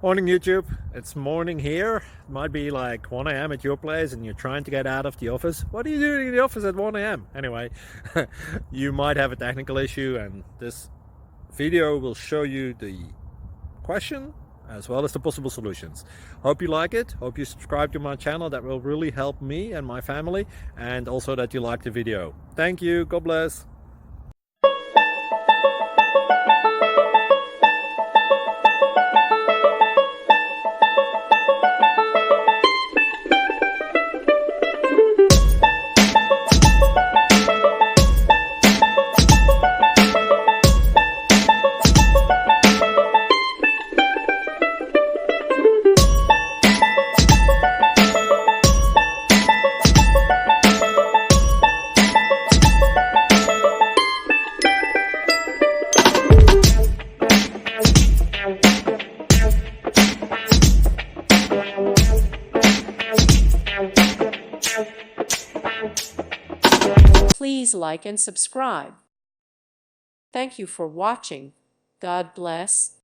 Morning YouTube, it's morning here. It might be like 1 a.m. at your place and you're trying to get out of the office. What are you doing in the office at 1 a.m.? Anyway, you might have a technical issue and this video will show you the question as well as the possible solutions. Hope you like it, hope you subscribe to my channel. That will really help me and my family, and also that you like the video. Thank you, God bless. Please like and subscribe. Thank you for watching. God bless.